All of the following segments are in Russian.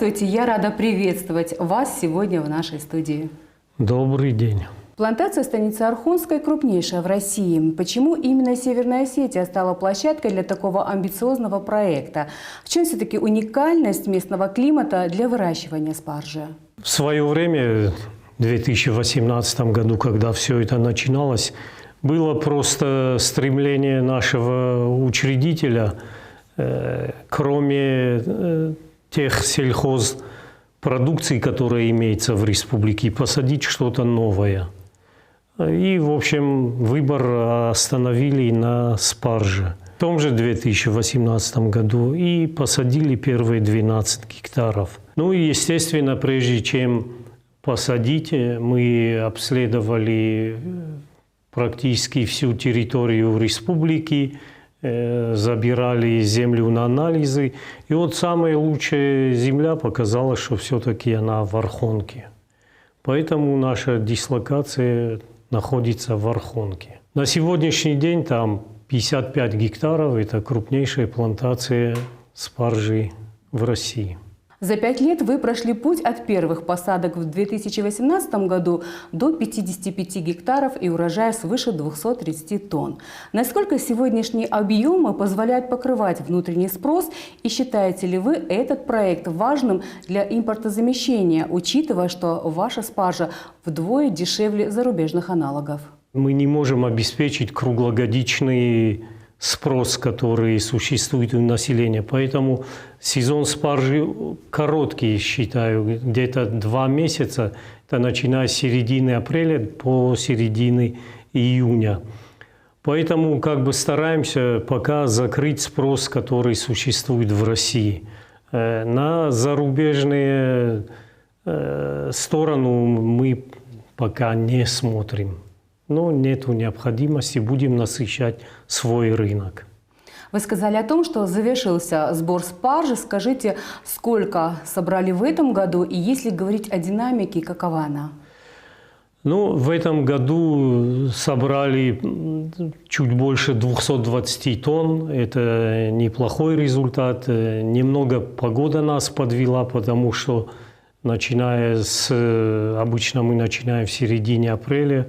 Здравствуйте, я рада приветствовать вас сегодня в нашей студии. Добрый день. Плантация станицы Орхонской крупнейшая в России. Почему именно Северная Осетия стала площадкой для такого амбициозного проекта? В чем все-таки уникальность местного климата для выращивания спаржи? В свое время, в 2018 году, когда все это начиналось, было просто стремление нашего учредителя, кроме тех сельхозпродукций, которые имеются в республике, посадить что-то новое. И, в общем, выбор остановили на спарже. В том же 2018 году и посадили первые 12 гектаров. Ну и, естественно, прежде чем посадить, мы обследовали практически всю территорию республики, забирали землю на анализы. И вот самая лучшая земля показала, что все-таки она в Орхонке. Поэтому наша дислокация находится в Орхонке. На сегодняшний день там 55 гектаров – это крупнейшая плантация спаржи в России. За 5 лет вы прошли путь от первых посадок в 2018 году до 55 гектаров и урожая свыше 230 тонн. Насколько сегодняшние объемы позволяют покрывать внутренний спрос, и считаете ли вы этот проект важным для импортозамещения, учитывая, что ваша спаржа вдвое дешевле зарубежных аналогов? Мы не можем обеспечить круглогодичный спрос, который существует у населения. Поэтому сезон спаржи короткий, считаю, где-то 2 месяца, это начиная с середины апреля по середины июня. Поэтому как бы стараемся пока закрыть спрос, который существует в России. На зарубежную сторону мы пока не смотрим. Но нет необходимости, будем насыщать свой рынок. Вы сказали о том, что завершился сбор спаржи. Скажите, сколько собрали в этом году, и если говорить о динамике, какова она? Ну, в этом году собрали чуть больше 220 тонн. Это неплохой результат. Немного погода нас подвела, потому что обычно мы начинаем в середине апреля.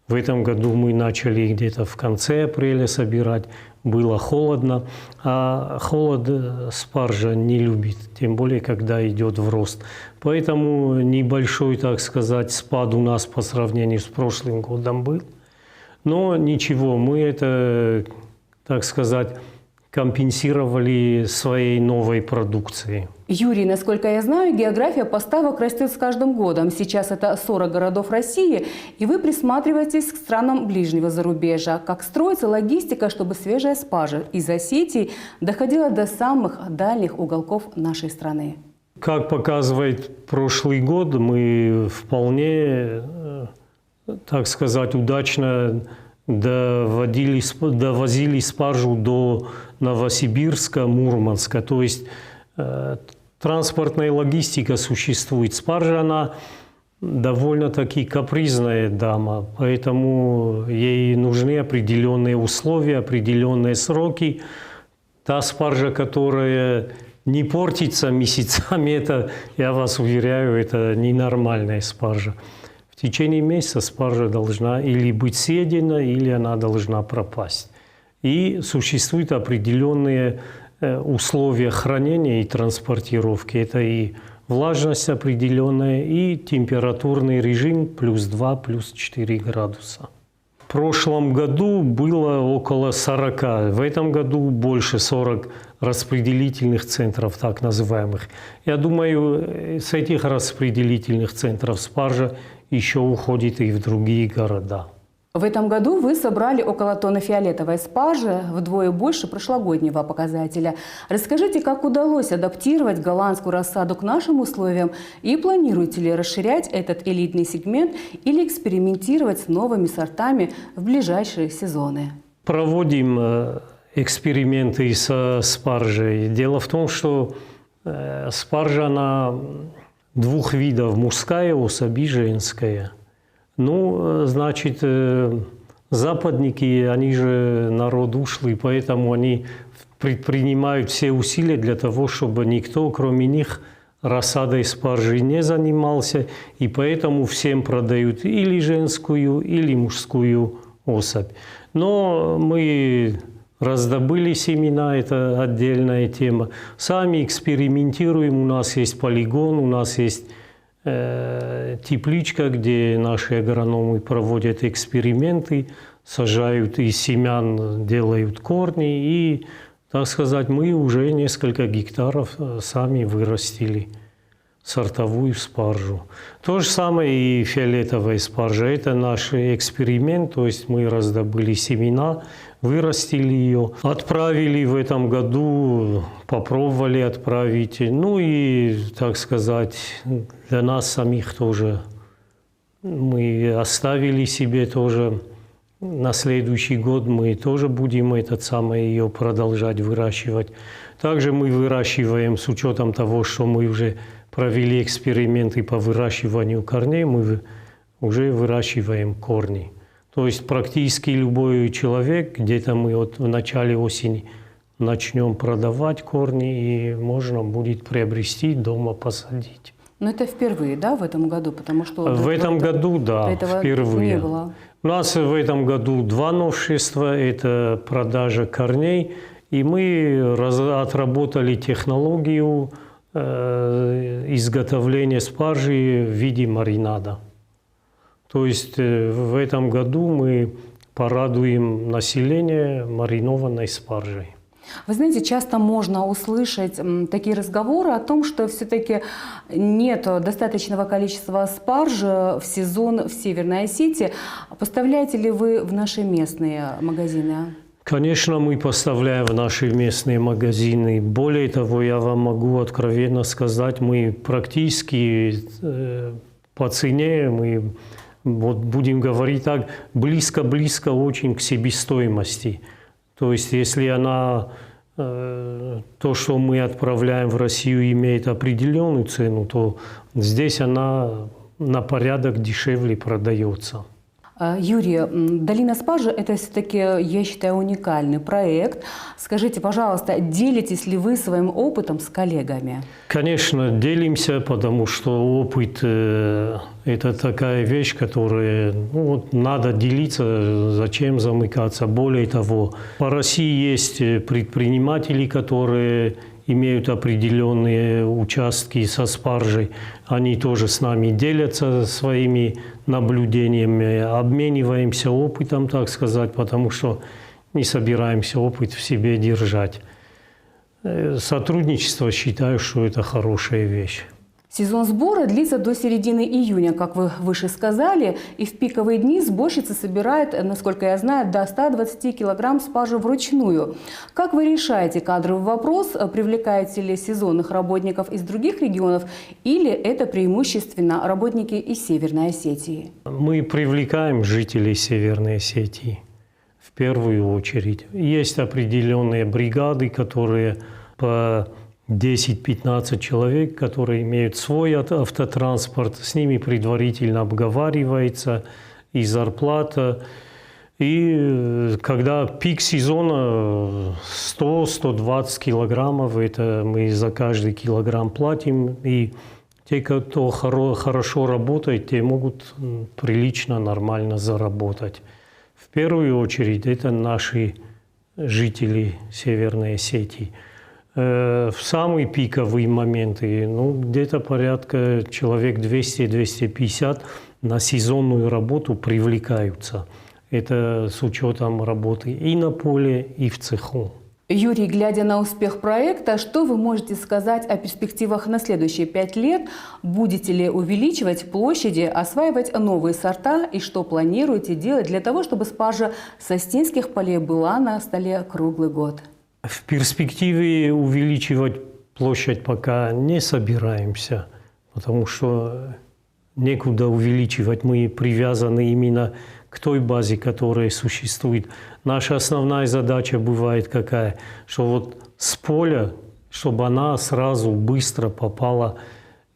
В этом году мы начали где-то в конце апреля собирать. Было холодно, а холод спаржа не любит, тем более, когда идет в рост. Поэтому небольшой, так сказать, спад у нас по сравнению с прошлым годом был. Но ничего, мы это, так сказать, компенсировали своей новой продукцией. Юрий, насколько я знаю, география поставок растет с каждым годом. Сейчас это 40 городов России, и вы присматриваетесь к странам ближнего зарубежья. Как строится логистика, чтобы свежая спаржа из Осетии доходила до самых дальних уголков нашей страны? Как показывает прошлый год, мы вполне, так сказать, удачно довозили спаржу до Новосибирска, Мурманска. То есть транспортная логистика существует. Спаржа, она довольно-таки капризная дама, поэтому ей нужны определенные условия, определенные сроки. Та спаржа, которая не портится месяцами, это, я вас уверяю, это ненормальная спаржа. В течение месяца спаржа должна или быть съедена, или она должна пропасть. И существуют определенные условия хранения и транспортировки. Это и влажность определенная, и температурный режим +2, +4 градуса. В прошлом году было около 40, в этом году больше 40 распределительных центров, так называемых. Я думаю, с этих распределительных центров спаржа еще уходит и в другие города. В этом году вы собрали около тонны фиолетовой спаржи, вдвое больше прошлогоднего показателя. Расскажите, как удалось адаптировать голландскую рассаду к нашим условиям, и планируете ли расширять этот элитный сегмент или экспериментировать с новыми сортами в ближайшие сезоны? Проводим эксперименты со спаржей. Дело в том, что спаржа, она двух видов, мужская особь и женская. Ну, значит, западники, они же народ ушлый, поэтому они предпринимают все усилия для того, чтобы никто, кроме них, рассадой спаржи не занимался, и поэтому всем продают или женскую, или мужскую особь. Но мы раздобыли семена, это отдельная тема. Сами экспериментируем, у нас есть полигон, у нас есть тепличка, где наши агрономы проводят эксперименты, сажают из семян, делают корни, и, так сказать, мы уже несколько гектаров сами вырастили сортовую спаржу. То же самое и фиолетовая спаржа. Это наш эксперимент, то есть мы раздобыли семена, вырастили ее, отправили в этом году, попробовали отправить. Ну и, так сказать, для нас самих тоже мы оставили себе тоже. На следующий год мы тоже будем ее продолжать выращивать. Также мы выращиваем, с учетом того, что мы уже провели эксперименты по выращиванию корней, мы уже выращиваем корни. То есть практически любой человек, где-то мы в начале осени начнем продавать корни, и можно будет приобрести, дома посадить. Но это впервые, да, в этом году? Потому что в этом году, да, впервые. Не было. У нас в этом году два новшества. Это продажа корней. И мы отработали технологию изготовления спаржи в виде маринада. То есть в этом году мы порадуем население маринованной спаржей. Вы знаете, часто можно услышать такие разговоры о том, что все-таки нет достаточного количества спаржи в сезон в Северной Осетии. Поставляете ли вы в наши местные магазины? Конечно, мы поставляем в наши местные магазины. Более того, я вам могу откровенно сказать, мы практически по цене, мы, вот будем говорить так, близко-близко очень к себестоимости. То есть, если то, что мы отправляем в Россию, имеет определенную цену, то здесь она на порядок дешевле продается. Юрий, «Долина спаржи» – это все-таки, я считаю, уникальный проект. Скажите, пожалуйста, делитесь ли вы своим опытом с коллегами? Конечно, делимся, потому что опыт – это такая вещь, которая надо делиться, зачем замыкаться. Более того, по России есть предприниматели, которые имеют определенные участки со спаржей. Они тоже с нами делятся своими наблюдениями, обмениваемся опытом, так сказать, потому что не собираемся опыт в себе держать. Сотрудничество, считаю, что это хорошая вещь. Сезон сбора длится до середины июня, как вы выше сказали, и в пиковые дни сборщица собирает, насколько я знаю, до 120 килограмм спаржи вручную. Как вы решаете кадровый вопрос, привлекаете ли сезонных работников из других регионов, или это преимущественно работники из Северной Осетии? Мы привлекаем жителей Северной Осетии в первую очередь. Есть определенные бригады, которые по 10-15 человек, которые имеют свой автотранспорт, с ними предварительно обговаривается и зарплата. И когда пик сезона 100-120 килограммов, это мы за каждый килограмм платим. И те, кто хорошо работает, те могут прилично, нормально заработать. В первую очередь это наши жители Северной Осетии. В самые пиковые моменты, где-то порядка человек 200-250 на сезонную работу привлекаются. Это с учетом работы и на поле, и в цеху. Юрий, глядя на успех проекта, что вы можете сказать о перспективах на следующие 5 лет? Будете ли увеличивать площади, осваивать новые сорта и что планируете делать для того, чтобы спаржа с остинских полей была на столе круглый год? В перспективе увеличивать площадь пока не собираемся, потому что некуда увеличивать. Мы привязаны именно к той базе, которая существует. Наша основная задача бывает какая? Что вот с поля, чтобы она сразу быстро попала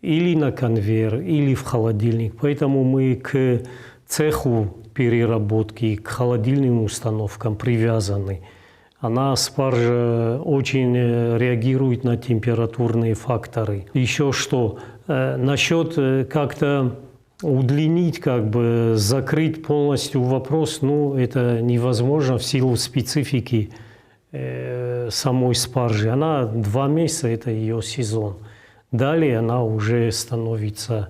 или на конвейер, или в холодильник. Поэтому мы к цеху переработки, к холодильным установкам привязаны. Она, спаржа, очень реагирует на температурные факторы. Еще что, насчет как-то удлинить, как бы закрыть полностью вопрос, ну, это невозможно в силу специфики самой спаржи. Она 2 месяца, это ее сезон. Далее она уже становится,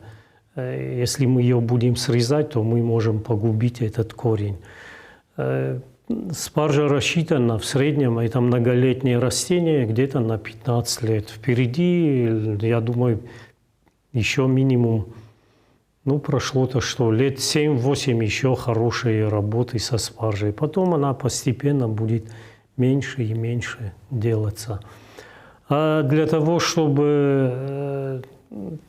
если мы ее будем срезать, то мы можем погубить этот корень. Спаржа рассчитана в среднем, это многолетнее растение, где-то на 15 лет. Впереди, я думаю, еще минимум, ну, прошло-то что, лет 7-8 еще хорошей работы со спаржей. Потом она постепенно будет меньше и меньше делаться. А для того, чтобы,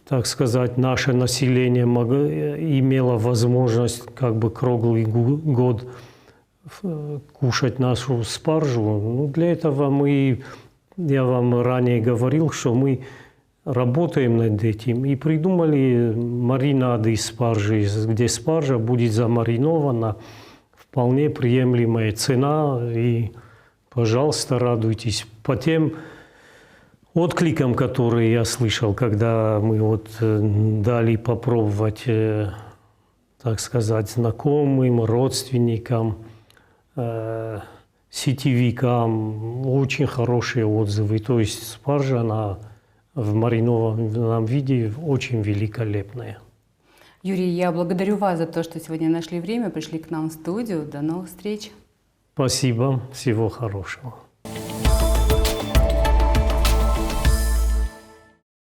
так сказать, наше население имело возможность как бы круглый год кушать нашу спаржу, ну, для этого я вам ранее говорил, что мы работаем над этим и придумали маринады из спаржи, где спаржа будет замаринована, вполне приемлемая цена, и, пожалуйста, радуйтесь. По тем откликам, которые я слышал, когда мы вот дали попробовать, так сказать, знакомым, родственникам, сетевикам, очень хорошие отзывы. То есть спаржа, она в маринованном виде очень великолепная. Юрий, я благодарю вас за то, что сегодня нашли время, пришли к нам в студию. До новых встреч. Спасибо, всего хорошего.